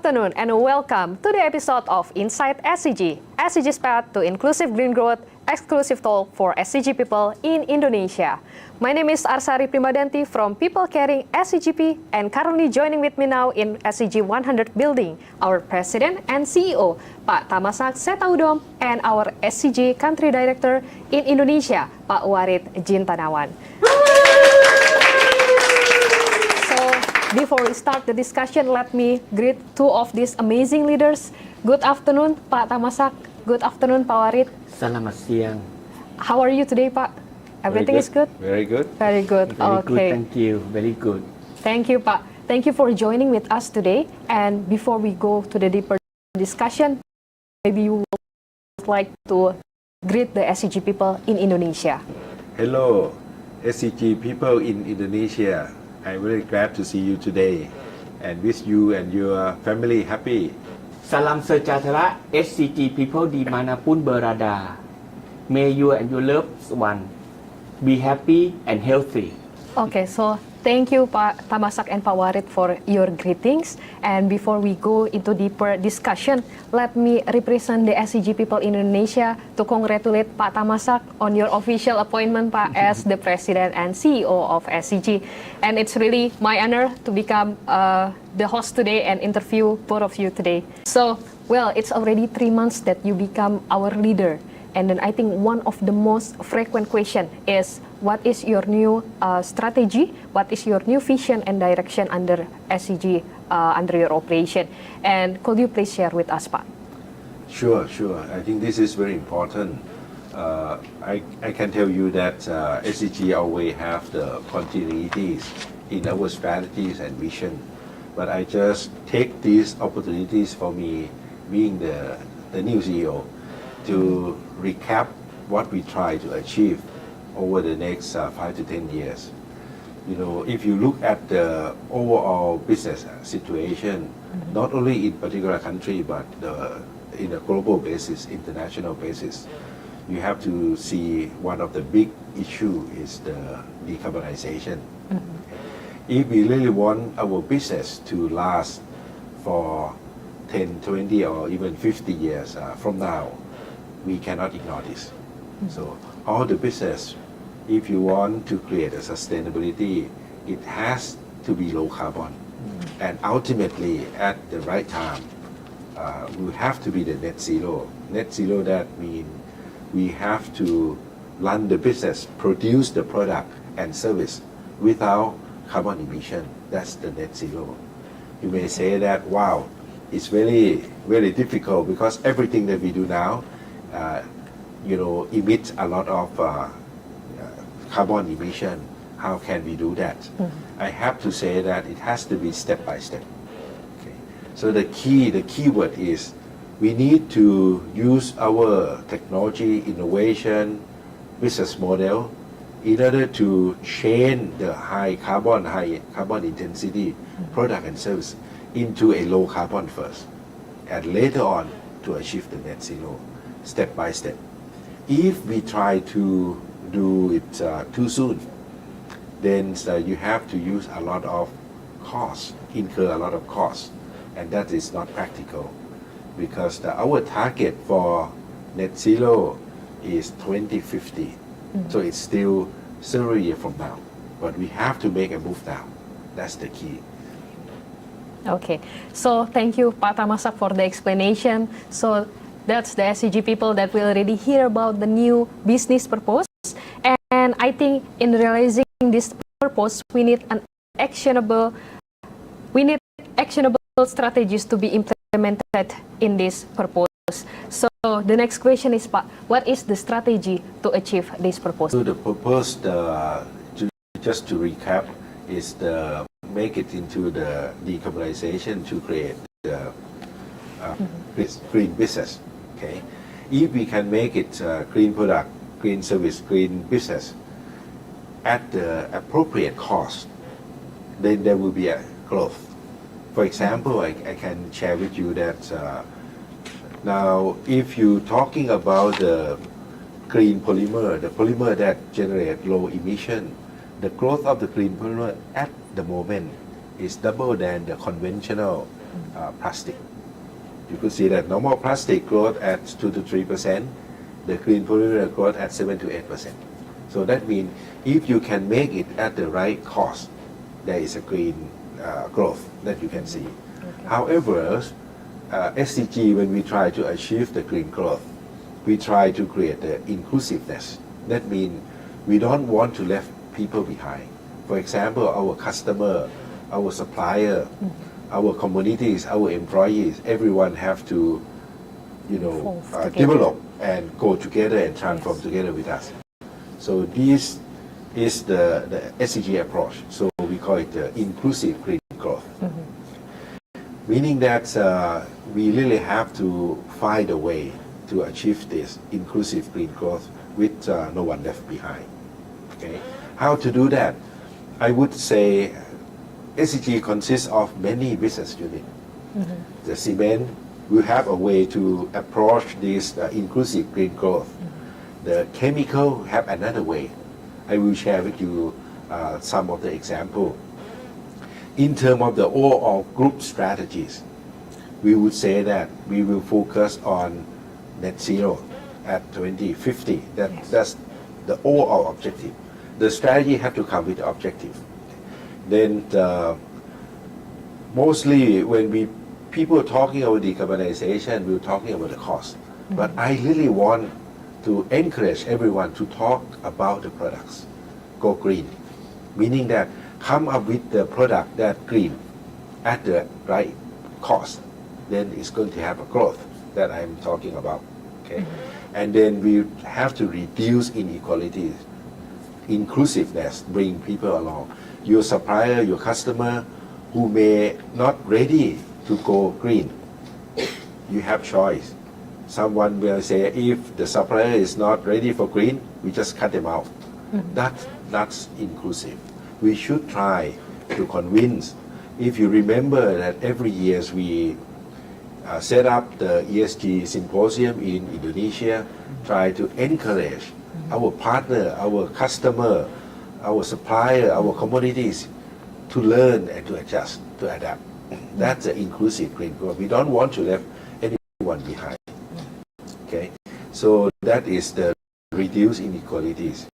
afternoon and welcome to the episode of Inside SCG, SCG's path to inclusive green growth, exclusive talk for SCG people in Indonesia. My name is Arsari Primadanti from People Caring SCGP, and currently joining with me now in SCG 100 building, our President and CEO, Pak Thammasak Sethaudom, and our SCG Country Director in Indonesia, Pak Warit Jintanawan. Before we start the discussion, let me greet two of these amazing leaders. Good afternoon, Pak Thammasak. Good afternoon, Pak Warit. Selamat siang. How are you today, Pak? Everything is good? Very good. Very good. Very Okay. good, thank you. Very good. Thank you, Pak. Thank you for joining with us today. And before we go to the deeper discussion, maybe you would like to greet the SCG people in Indonesia. Hello, SCG people in Indonesia. I'm very glad to see you today and wish you and your family happy. Salam sejahtera SCG people dimanapun berada. May you and your loved one be happy and healthy. Okay, so thank you, Pak Thammasak and Pak Warit, for your greetings. And before we go into deeper discussion, let me represent the SCG people in Indonesia to congratulate Pak Thammasak on your official appointment, Pak, as the President and CEO of SCG. And it's really my honor to become the host today and interview both of you today. So, well, it's already 3 months that you become our leader. And then I think one of the most frequent question is, what is your new strategy? What is your new vision and direction under SCG, under your operation? And could you please share with us, Pak? Sure. I think this is very important. I can tell you that SCG always have the continuities in our strategies and vision. But I just take these opportunities for me, being the new CEO, to recap what we try to achieve over the next 5 to 10 years. You know, if you look at the overall business situation, not only in particular country, but in a global basis, international basis, you have to see one of the big issue is the decarbonization. If we really want our business to last for 10, 20, or even 50 years from now, we cannot ignore this. So all the business, if you want to create a sustainability, it has to be low carbon. And ultimately, at the right time, we have to be the net zero. Net zero, that means we have to run the business, produce the product and service without carbon emission. That's the net zero. You may say that, wow, it's very, very difficult because everything that we do now emits a lot of carbon emission. How can we do that? I have to say that it has to be step by step. Okay. So the key word is we need to use our technology, innovation, business model in order to change the high carbon intensity product and service into a low carbon first, and later on to achieve the net zero, step by step. If we try to do it too soon, then you have to use a lot of cost, incur a lot of cost, and that is not practical, because our target for net zero is 2050. So it's still several years from now, but we have to make a move now. That's the key. Okay, so thank you, Pak Thammasak, for the explanation. So that's the SCG people that we already hear about the new business purpose. And I think in realizing this purpose, we need actionable strategies to be implemented in this purpose. So the next question is, Pak, what is the strategy to achieve this purpose? So the purpose, just to recap, is make it into the decarbonization to create the green business. Okay, if we can make it green product, green service, green business at the appropriate cost, then there will be a growth. For example, I can share with you that now if you're talking about the green polymer, the polymer that generate low emission, the growth of the green polymer at the moment is double than the conventional plastic. You could see that normal plastic growth at 2 to 3%, the green polymer growth at 7 to 8%. So that means if you can make it at the right cost, there is a green growth that you can see. However, SCG, when we try to achieve the green growth, we try to create the inclusiveness. That means we don't want to leave people behind. For example, our customer, our supplier, our communities, our employees, everyone have to, develop and go together and transform together with us. So this is the SCG approach. So we call it the inclusive green growth. Meaning that we really have to find a way to achieve this inclusive green growth with no one left behind. Okay, how to do that? I would say SCG consists of many business units. The cement will have a way to approach this inclusive green growth. The chemical have another way. I will share with you some of the example. In terms of the overall group strategies, we would say that we will focus on net zero at 2050. That's the overall objective. The strategy have to come with the objective. Then mostly when people talking about decarbonization, we're talking about the cost. But I really want to encourage everyone to talk about the products. Go green, meaning that come up with the product that green at the right cost. Then it's going to have a growth that I'm talking about. Okay, and then we have to reduce inequalities. Inclusiveness, bring people along. Your supplier, your customer who may not ready to go green, you have choice. Someone will say if the supplier is not ready for green, we just cut them out. That's inclusive. We should try to convince. If you remember that every year we set up the ESG symposium in Indonesia, try to encourage our partner, our customer, our supplier, our communities to learn and to adjust, to adapt. That's the inclusive green growth. We don't want to leave anyone behind. Okay, so that is the reduce inequalities.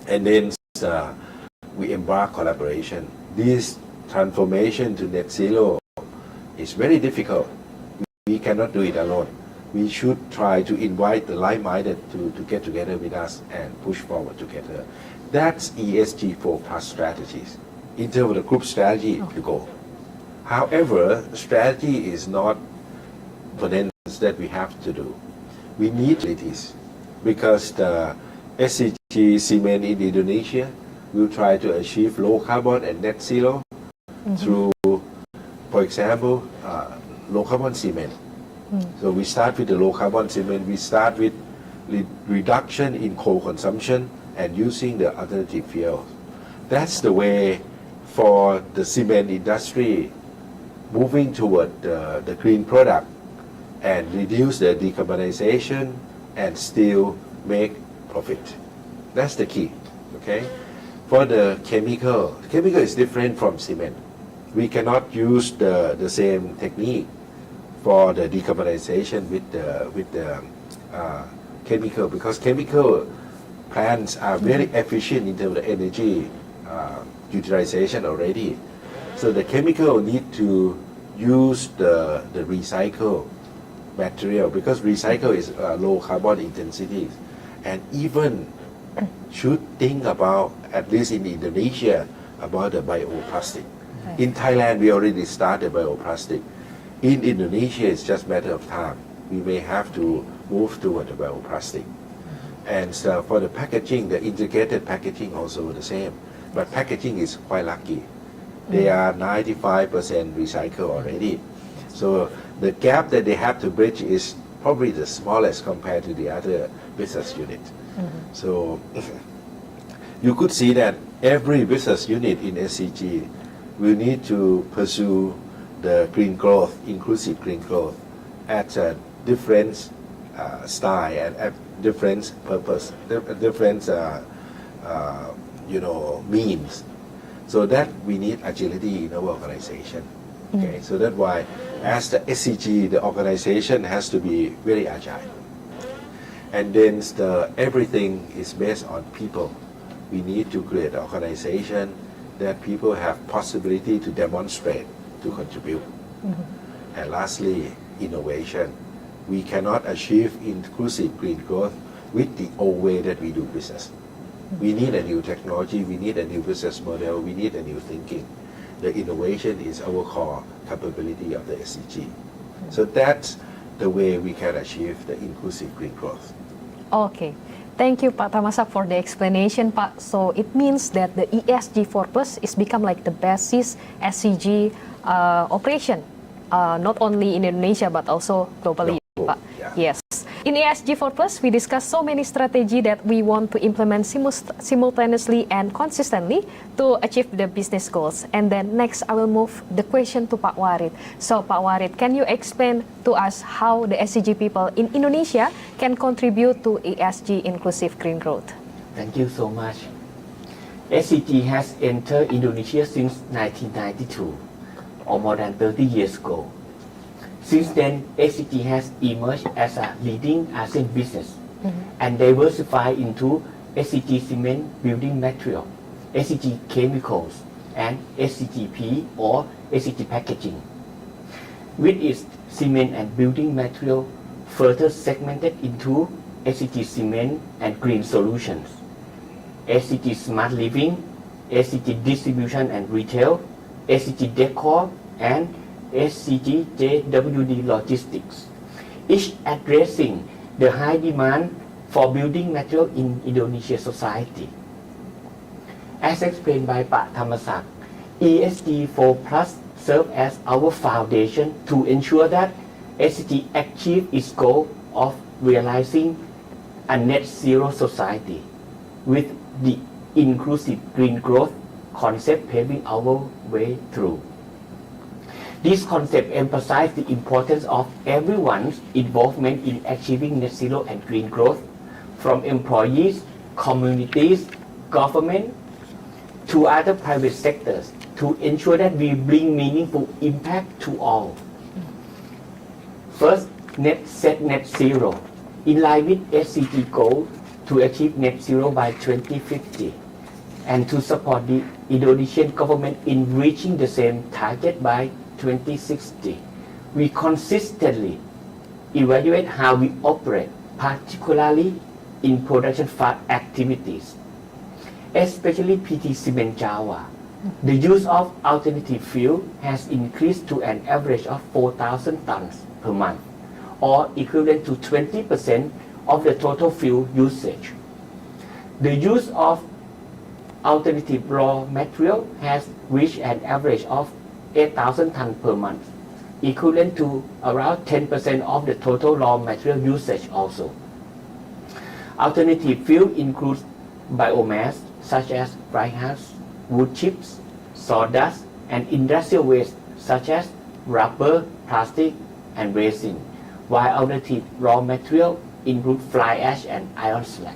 And then we embark collaboration. This transformation to net zero is very difficult. We cannot do it alone. We should try to invite the like-minded to get together with us and push forward together. That's ESG 4+ strategies. In terms of the group strategy to go. However, strategy is not potentials that we have to do. We need it because the SCG cement in Indonesia will try to achieve low carbon and net zero through, for example, low carbon cement. So we start with the low carbon cement. We start with reduction in coal consumption and using the alternative fuels. That's the way for the cement industry moving toward the green product and reduce the decarbonization and still make profit. That's the key. Okay. For the chemical is different from cement. We cannot use the same technique for the decarbonization with the chemical, because chemical plants are very efficient in terms of energy utilization already. So the chemical need to use the recycle material, because recycle is low carbon intensity, and even should think about, at least in Indonesia, about the bioplastic. In Thailand, we already started bioplastic. In Indonesia, it's just a matter of time. We may have to move toward the bioplastic. And so for the packaging, the integrated packaging also the same. But packaging is quite lucky. They are 95% recycled already. So the gap that they have to bridge is probably the smallest compared to the other business unit. So you could see that every business unit in SCG will need to pursue the green growth, inclusive green growth, at a different style and at different purpose, different means. So that we need agility in our organization. Okay, so that's why, as the SCG, the organization has to be very agile. And then everything is based on people. We need to create an organization that people have possibility to demonstrate, to contribute. And lastly, innovation. We cannot achieve inclusive green growth with the old way that we do business. We need a new technology, we need a new business model, we need a new thinking. The innovation is our core capability of the SCG. So that's the way we can achieve the inclusive green growth. Okay. Thank you, Pak Thammasak, for the explanation, Pak. So it means that the ESG 4+ is become like the basis SCG operation, not only in Indonesia but also globally, Global, Pak. yeah. Yes. In ESG 4+, we discussed so many strategy that we want to implement simultaneously and consistently to achieve the business goals. And then next, I will move the question to Pak Warit. So, Pak Warit, can you explain to us how the SCG people in Indonesia can contribute to ESG inclusive green growth? Thank you so much. SCG has entered Indonesia since 1992, or more than 30 years ago. Since then, SCG has emerged as a leading ASEAN business and diversified into SCG cement building material, SCG chemicals, and SCGP or SCG packaging. With its cement and building material further segmented into SCG cement and green solutions, SCG smart living, SCG distribution and retail, SCG decor, and SCG JWD Logistics, each addressing the high demand for building material in Indonesian society. As explained by Pak Thammasak, ESG 4+ serves as our foundation to ensure that SCG achieves its goal of realizing a net zero society with the inclusive green growth concept paving our way through. This concept emphasizes the importance of everyone's involvement in achieving net zero and green growth, from employees, communities, government, to other private sectors, to ensure that we bring meaningful impact to all. First, set net zero. In line with SCG goal to achieve net zero by 2050, and to support the Indonesian government in reaching the same target by 2060, we consistently evaluate how we operate, particularly in production activities, especially PT Cement Java. The use of alternative fuel has increased to an average of 4,000 tons per month, or equivalent to 20% of the total fuel usage. The use of alternative raw material has reached an average of 8,000 tons per month, equivalent to around 10% of the total raw material usage also. Alternative fuel includes biomass such as dry husk, wood chips, sawdust, and industrial waste such as rubber, plastic, and resin, while alternative raw material include fly ash and iron slag.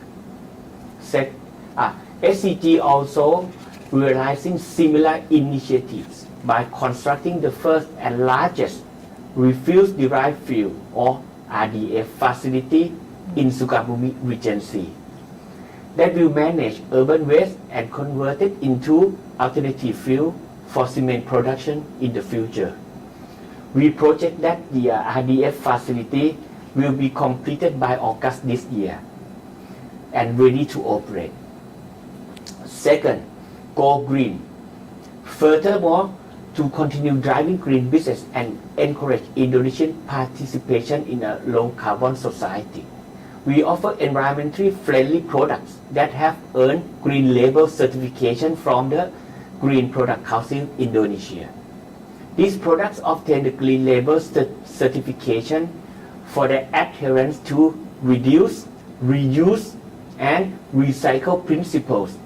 SCG also realizing similar initiatives by constructing the first and largest refuse-derived fuel or RDF facility in Sukabumi Regency that will manage urban waste and convert it into alternative fuel for cement production in the future. We project that the RDF facility will be completed by August this year and ready to operate. Second, go green. Furthermore, to continue driving green business and encourage Indonesian participation in a low-carbon society, we offer environmentally friendly products that have earned Green Label certification from the Green Product Council Indonesia. These products obtain the Green Label certification for their adherence to reduce, reuse, and recycle principles,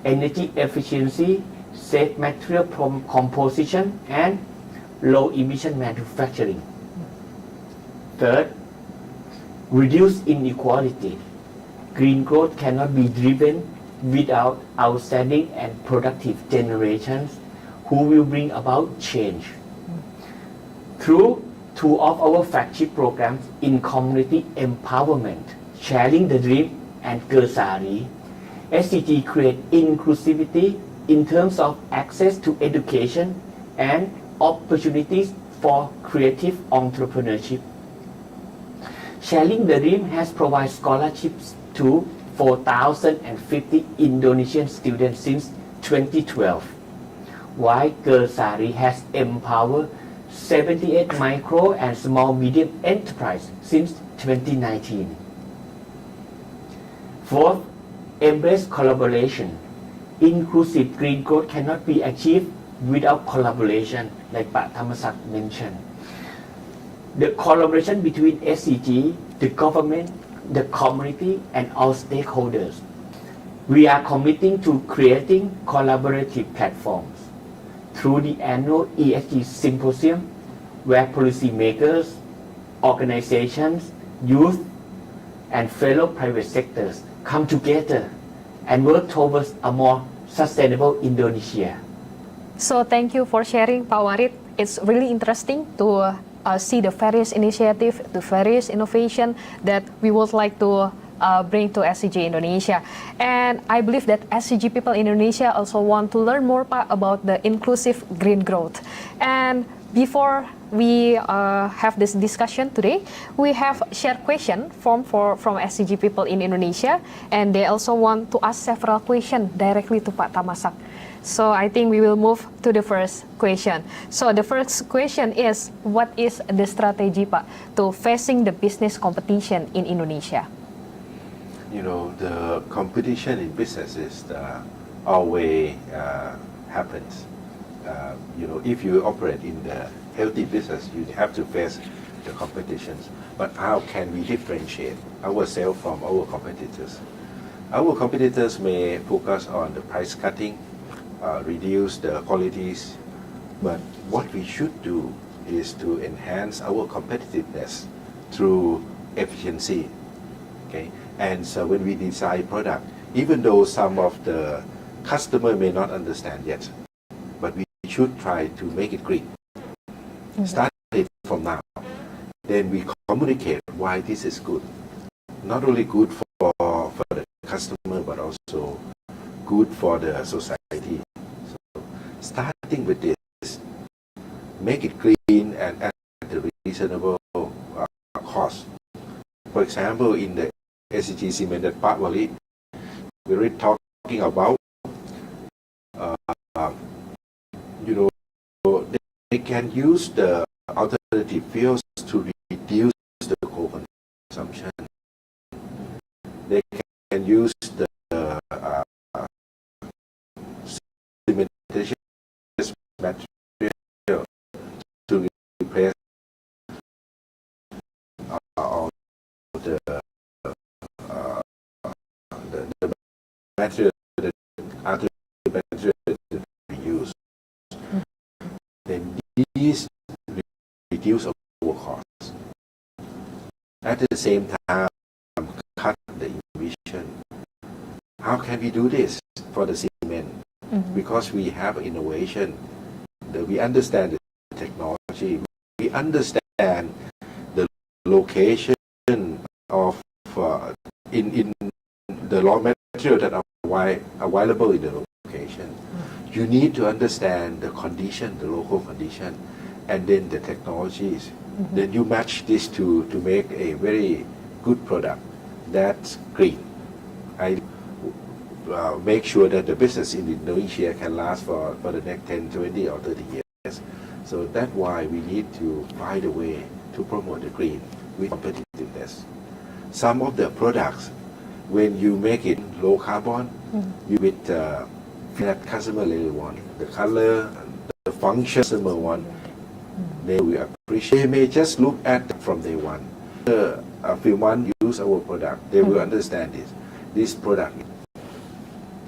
energy efficiency, safe material composition, and low emission manufacturing. Third, reduce inequality. Green growth cannot be driven without outstanding and productive generations who will bring about change. Through two of our flagship programs in community empowerment, Sharing the Dream and Gersari, SCG create inclusivity in terms of access to education and opportunities for creative entrepreneurship. Sharing the Dream has provided scholarships to 4,050 Indonesian students since 2012, while Gersari has empowered 78 micro and small medium enterprises since 2019. Fourth, embrace collaboration. Inclusive green growth cannot be achieved without collaboration, like Pak Thammasak mentioned. The collaboration between SCG, the government, the community, and all stakeholders. We are committing to creating collaborative platforms through the annual ESG Symposium, where policymakers, organizations, youth, and fellow private sectors come together and work towards a more sustainable Indonesia. So thank you for sharing, Pak Warit. It's really interesting to see the various initiatives, the various innovation that we would like to bring to SCG Indonesia. And I believe that SCG people in Indonesia also want to learn more about the inclusive green growth. And before we have this discussion today, we have shared question from SCG people in Indonesia, and they also want to ask several questions directly to Pak Thammasak. So I think we will move to the first question. So the first question is, what is the strategy, Pak, to facing the business competition in Indonesia? You know, the competition in businesses always happens. You know, if you operate in the healthy business, you have to face the competitions. But how can we differentiate ourselves from our competitors? Our competitors may focus on the price cutting, reduce the qualities, but what we should do is to enhance our competitiveness through efficiency. Okay, and so when we design product, even though some of the customer may not understand yet, but we should try to make it green. Start it from now. Then we communicate why this is good. Not only good for the customer, but also good for the society. So starting with this, make it green and at a reasonable cost. For example, in the SCG cemented part Warit, we're talking about you know, they can use the alternative fuels to reduce the coal consumption. They can use the cementation material to replace all the material that other material that we use. Then these reduce our costs. At the same time, cut the emission. How can we do this for the cement? Because we have innovation, we understand the technology, we understand the location of in the raw material that are available in the location. You need to understand the condition, the local condition, and then the technologies. Then you match this to make a very good product that's green. I make sure that the business in Indonesia can last for the next 10, 20 or 30 years. So that's why we need to find a way to promote the green with competitiveness. Some of the products, when you make it low carbon, you with that customer really want the color, the function customer want, they will appreciate. They may just look at from day one. A few months use our product, they will understand this product.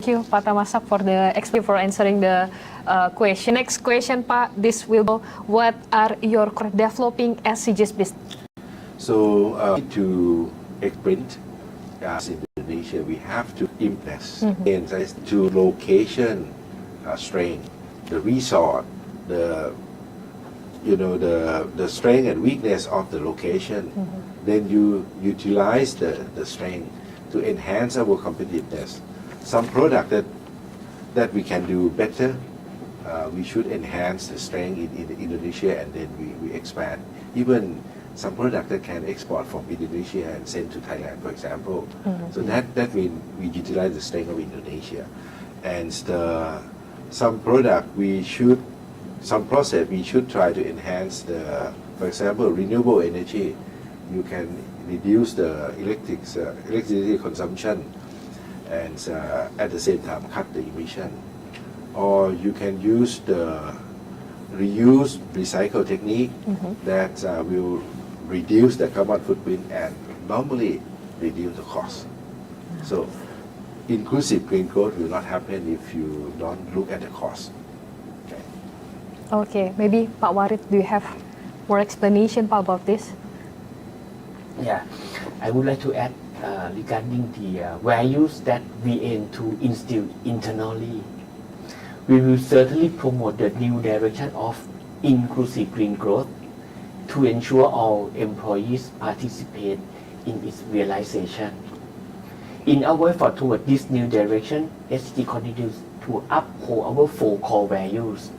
Thank you, Pak Thammasak, for answering the question. Next question, Pak. This will be, what are your developing SCG's business? So to exprint as in Indonesia, we have to invest in to location strength, the resort, the the strength and weakness of the location. Then you utilize the strength to enhance our competitiveness. Some product that we can do better, we should enhance the strength in Indonesia, and then we expand. Even some product that can export from Indonesia and send to Thailand, for example. So that means we utilize the strength of Indonesia. And some product some process we should try to enhance for example, renewable energy. You can reduce the electricity consumption and at the same time cut the emission. Or you can use the reuse, recycle technique that will reduce the carbon footprint and normally reduce the cost. So inclusive green growth will not happen if you don't look at the cost. Okay, maybe Pak Warit, do you have more explanation about this? Yeah, I would like to add regarding the values that we aim to instill internally. We will certainly promote the new direction of inclusive green growth to ensure all employees participate in its realization. In our effort toward this new direction, SCG continues to uphold our 4 core values,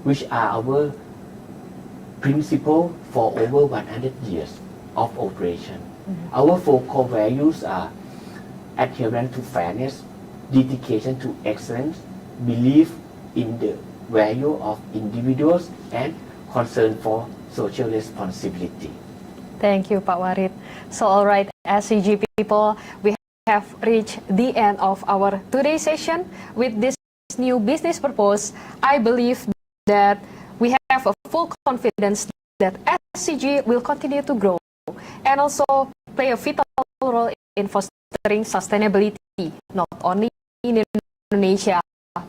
which are our principle for over 100 years of operation. Our 4 core values are adherence to fairness, dedication to excellence, belief in the value of individuals, and concern for social responsibility. Thank you, Pak Warit. So, all right, SCG people, we have reached the end of our today's session. With this new business purpose, I believe that we have a full confidence that SCG will continue to grow and also play a vital role in fostering sustainability, not only in Indonesia,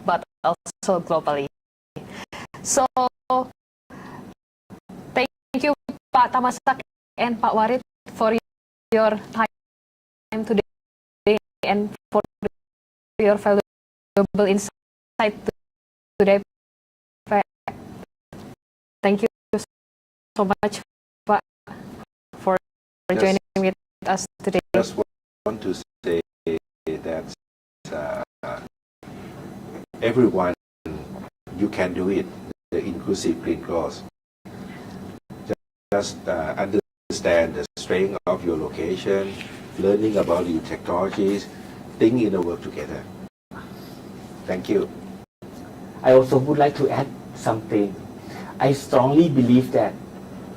but also globally. So, thank you, Pak Thammasak and Pak Warit, for your time today and for your valuable insight today. Thank you so much, Pak, for joining with us today. Just want to say that everyone, you can do it, the inclusive green growth. Just understand the strength of your location, learning about new technologies, think in the work together. Thank you. I also would like to add something. I strongly believe that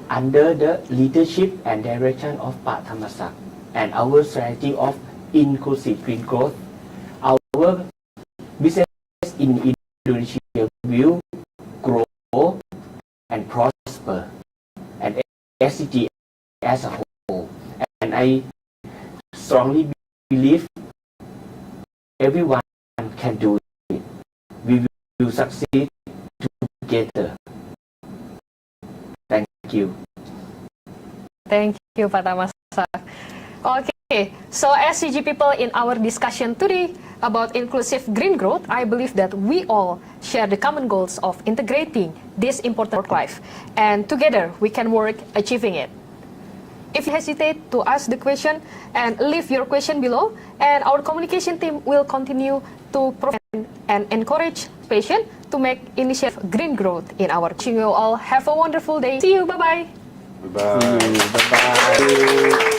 under the leadership and direction of Pak Thammasak and our strategy of inclusive green growth, our business in Indonesia will grow and prosper, and SCG as a whole. And I strongly believe everyone can do it. We will succeed together. Thank you. Thank you, Pak Thammasak. Okay, so SCG people, in our discussion today about inclusive green growth, I believe that we all share the common goals of integrating this important work life, and together we can work achieving it. If you hesitate to ask the question, and leave your question below, and our communication team will continue to provide and encourage patients to make initiative green growth in our. Wishing you all have a wonderful day. See you. Bye bye. Bye-bye. Bye bye.